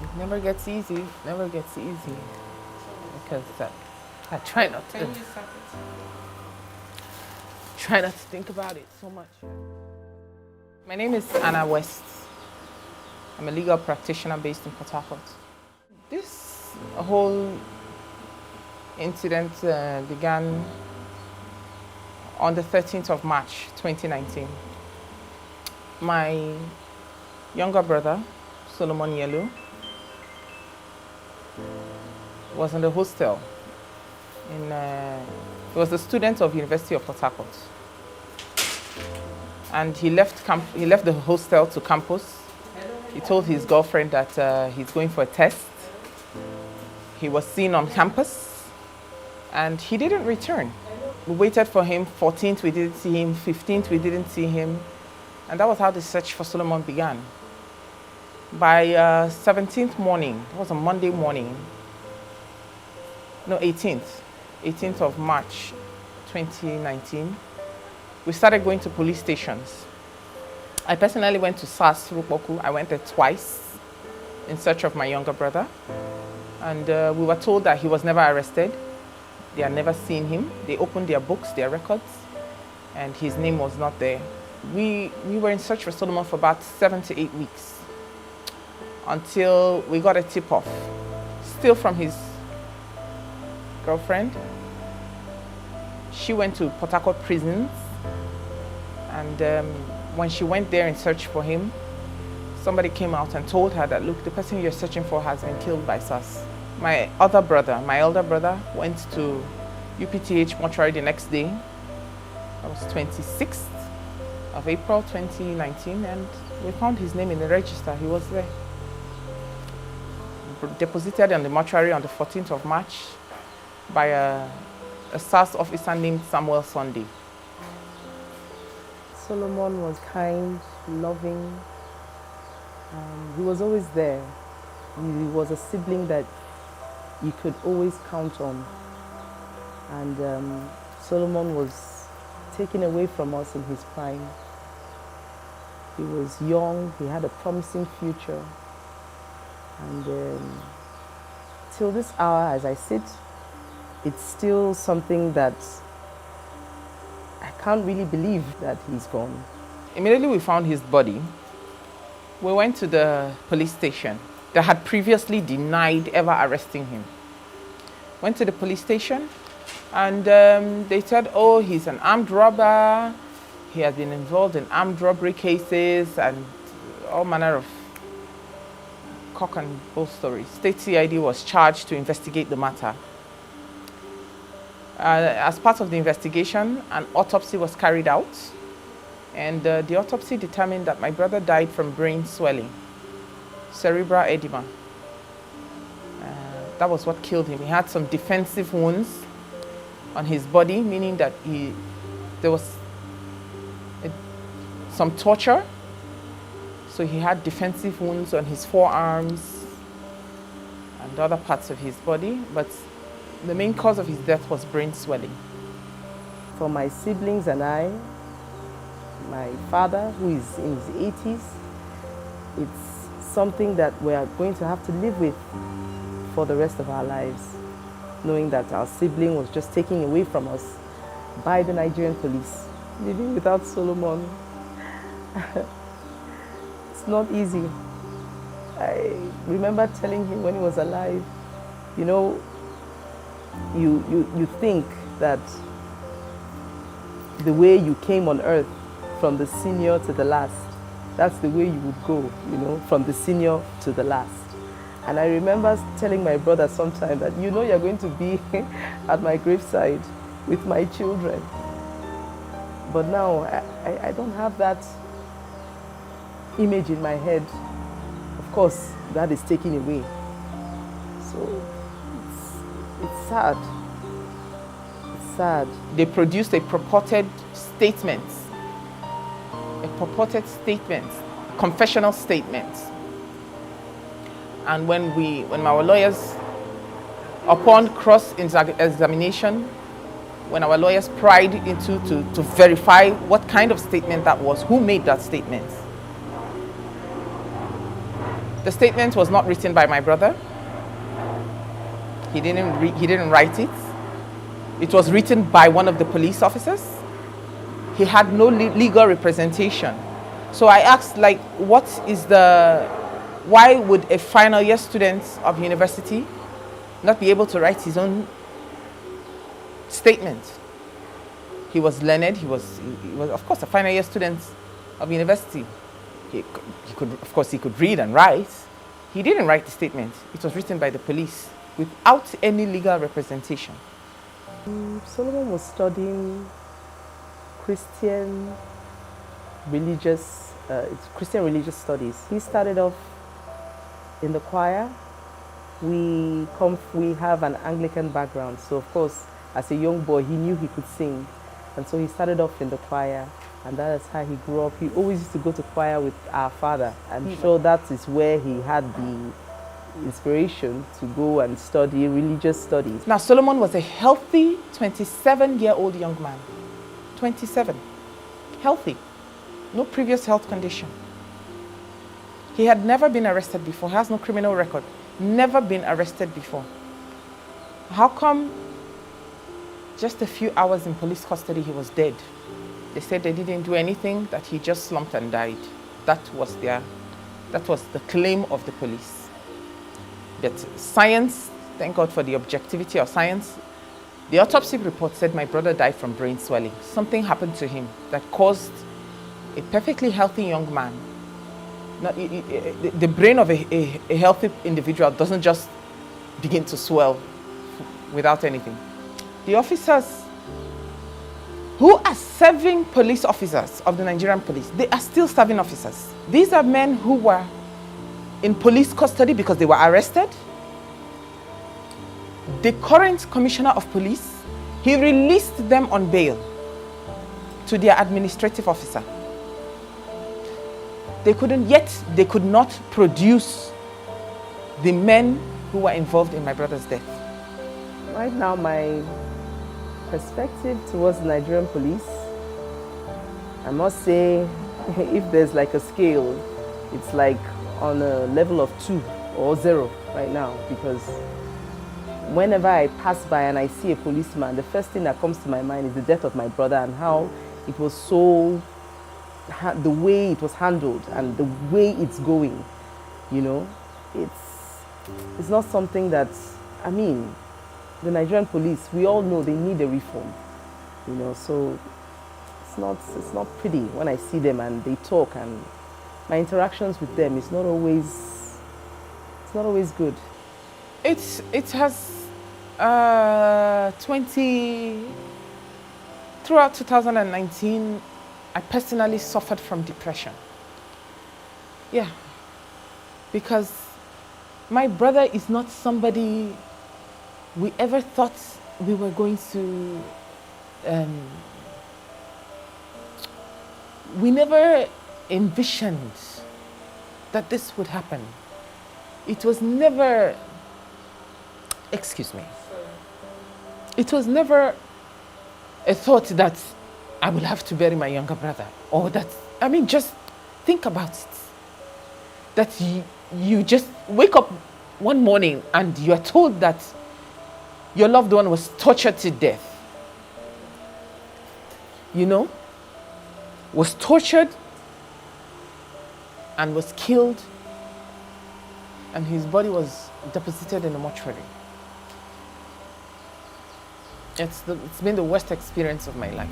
It never gets easy. Never gets easy. Because I try not to. Try not to think about it so much. My name is Anna West. I'm a legal practitioner based in Port Harcourt. This whole incident began on the 13th of March 2019. My younger brother, Solomon Yellowe, was in the hostel. He was a student of University of Port Harcourt. And he left the hostel to campus. He told his girlfriend that he's going for a test. He was seen on campus and he didn't return. We waited for him. 14th, we didn't see him. 15th, we didn't see him. And that was how the search for Solomon began. By 17th morning, it was a Monday morning, no, 18th of March 2019, we started going to police stations. I personally went to SARS Rupoku. I went there twice in search of my younger brother. And we were told that he was never arrested. They had never seen him. They opened their books, their records, and his name was not there. We were in search for Solomon for about 7 to 8 weeks until we got a tip-off, still from his girlfriend. She went to Port Harcourt prisons, and when she went there in search for him, somebody came out and told her that, look, the person you're searching for has been killed by SARS. My elder brother, went to UPTH mortuary the next day. That was 26th of April 2019, and we found his name in the register. He was there. Deposited in the mortuary on the 14th of March by a SARS officer named Samuel Sunday. Solomon was kind, loving. He was always there. He was a sibling that you could always count on. And Solomon was taken away from us in his prime. He was young, he had a promising future. And till this hour, as I sit, it's still something that I can't really believe that he's gone. Immediately we found his body. We went to the police station that had previously denied ever arresting him. Went to the police station and they said, oh, he's an armed robber. He has been involved in armed robbery cases and all manner of cock and bull stories. State CID was charged to investigate the matter. As part of the investigation, an autopsy was carried out, and the autopsy determined that my brother died from brain swelling, cerebral edema. That was what killed him. He had some defensive wounds on his body, meaning that there was some torture. So he had defensive wounds on his forearms and other parts of his body, but the main cause of his death was brain swelling. For my siblings and I, my father, who is in his 80s, it's something that we are going to have to live with for the rest of our lives, knowing that our sibling was just taken away from us by the Nigerian police. Living without Solomon, it's not easy. I remember telling him when he was alive, you know, you think that the way you came on earth, from the senior to the last, that's the way you would go, you know, from the senior to the last. And I remember telling my brother sometime that, you know, you're going to be at my graveside with my children. But now I don't have that image in my head. Of course, that is taken away. So it's sad. It's sad. They produced a purported statement, confessional statement. And when our lawyers, upon cross-examination, when our lawyers pried into to verify what kind of statement that was, who made that statement, The statement was not written by my brother. He didn't write it. It was written by one of the police officers. He had no legal representation. So I asked, like, why would a final year student of university not be able to write his own statement? He was learned. He was, of course, a final year student of university. He could read and write. He didn't write the statement. It was written by the police without any legal representation. Solomon was studying Christian religious studies. He started off in the choir. We have an Anglican background, so of course, as a young boy, he knew he could sing, and so he started off in the choir, and that is how he grew up. He always used to go to choir with our father. I'm sure that is where he had the inspiration to go and study religious studies. Now, Solomon was a healthy 27-year-old young man. 27. Healthy. No previous health condition. He had never been arrested before. He has no criminal record. Never been arrested before. How come just a few hours in police custody he was dead? They said they didn't do anything, that he just slumped and died. That was the claim of the police. But science, thank God for the objectivity of science, the autopsy report said my brother died from brain swelling. Something happened to him that caused a perfectly healthy young man. The brain of a healthy individual doesn't just begin to swell without anything. The officers who are serving police officers of the Nigerian police, they are still serving officers. These are men who were in police custody because they were arrested. The current commissioner of police, he released them on bail to their administrative officer. They could not produce the men who were involved in my brother's death. Right now, my perspective towards the Nigerian police, I must say, if there's like a scale, it's like on a level of 2 or 0 right now, because whenever I pass by and I see a policeman, the first thing that comes to my mind is the death of my brother and how it was the way it was handled and the way it's going, you know. It's not something that, I mean, the Nigerian police, we all know they need a reform, you know, so it's not pretty when I see them and they talk, and my interactions with them is not always good. It has throughout 2019, I personally suffered from depression. Yeah, because my brother is not somebody we ever thought we were going to, we never envisioned that this would happen. It was never, excuse me, it was never a thought that I will have to bury my younger brother, or that, I mean, just think about it. That you just wake up one morning and you are told that your loved one was tortured to death. You know, was tortured and was killed, and his body was deposited in a mortuary. It's been the worst experience of my life.